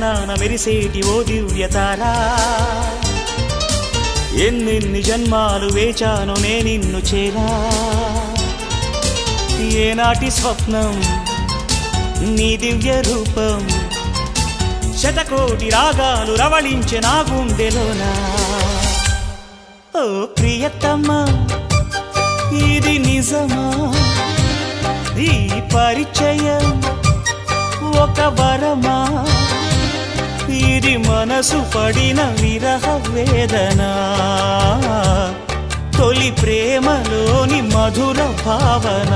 నాన మెరిసేటి ఓ దివ్యతారా, ఎన్నెన్ని జన్మాలు వేచాను నే నిన్ను చేరా. ఏనాటి స్వప్నం నీ దివ్య రూపం, శతకోటి రాగాలు రవళించే నా గుండెలోనా. ఓ ప్రియతమా ఇది నిజమా, ఈ పరిచయం ఒక వరమా, ఇది మనసు పడిన విరహ వేదన, తొలి ప్రేమలోని మధుర భావన.